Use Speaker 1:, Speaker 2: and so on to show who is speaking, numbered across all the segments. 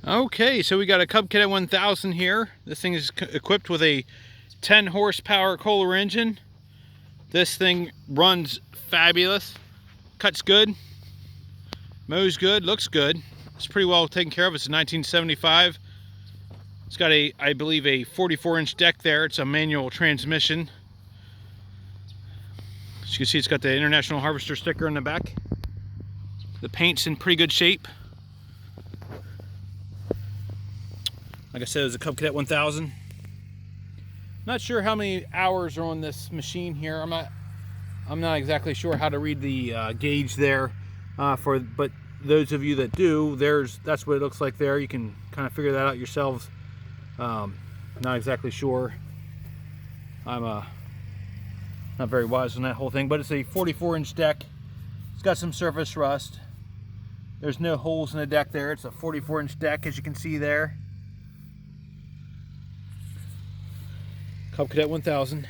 Speaker 1: Okay, so we got a Cub Cadet 1000 here. This thing is equipped with a 10 horsepower Kohler engine. This thing runs fabulous, cuts good, mows good, looks good. It's pretty well taken care of. It's a 1975. It's got a, I believe, a 44-inch deck there. It's a manual transmission. As you can see, it's got the International Harvester sticker in the back. The paint's in pretty good shape. Like I said, it was a Cub Cadet 1000. Not sure how many hours are on this machine here. I'm not exactly sure how to read the gauge there. But those of you that do, that's what it looks like there. You can kind of figure that out yourselves. Not exactly sure. I'm not very wise on that whole thing, but it's a 44-inch deck. It's got some surface rust. There's no holes in the deck there. It's a 44-inch deck, as you can see there. Cub Cadet 1000.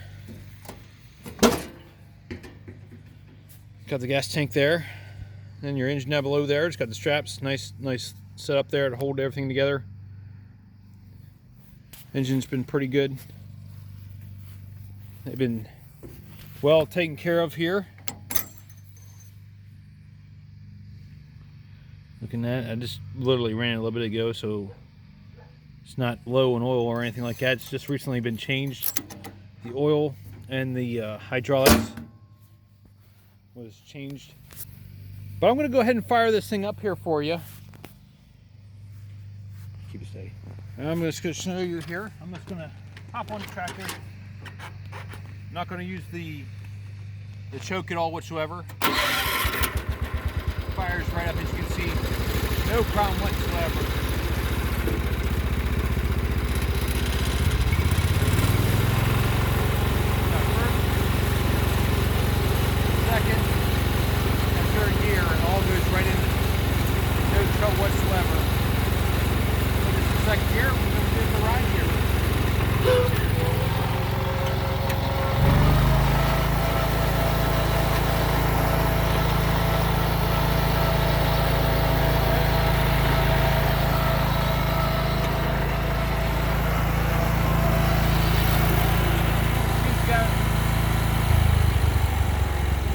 Speaker 1: Got the gas tank there. Then your engine down below there. It's got the straps, nice set up there to hold everything together. Engine's been pretty good. They've been well taken care of here. Looking at it, I just literally ran it a little bit ago, so it's not low in oil or anything like that. It's just recently been changed. The oil and the hydraulics was changed. But I'm going to go ahead and fire this thing up here for you. Keep it steady. And I'm just going to show you here. I'm just going to hop on the tractor. I'm not going to use the choke at all whatsoever. Fires right up, as you can see. No problem whatsoever. Whatsoever. So this is the second gear. We're going to do the ride here.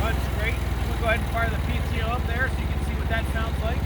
Speaker 1: That's great. I'm going to go ahead and fire the PTO up there so you can see what that sounds like.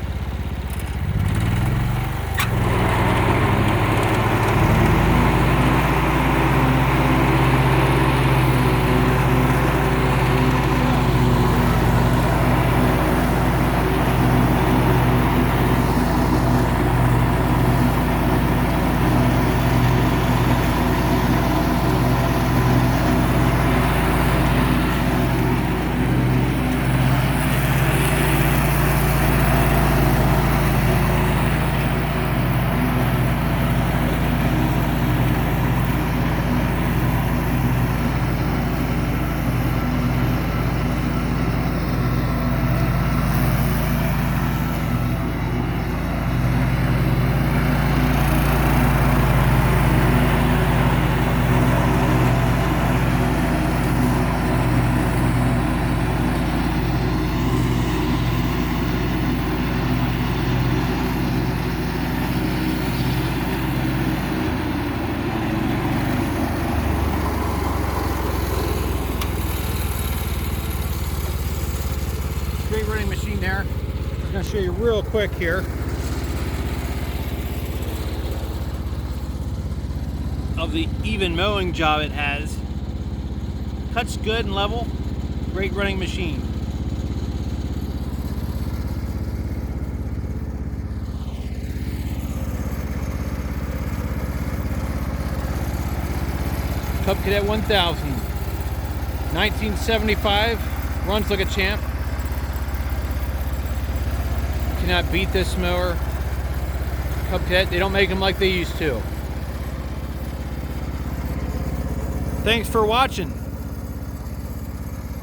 Speaker 1: Great running machine there. I'm going to show you real quick here of the even mowing job it has. Cuts good and level. Great running machine. Cub Cadet 1000. 1975. Runs like a champ. Cannot beat this mower. Cub Cadet, they don't make them like they used to. Thanks for watching.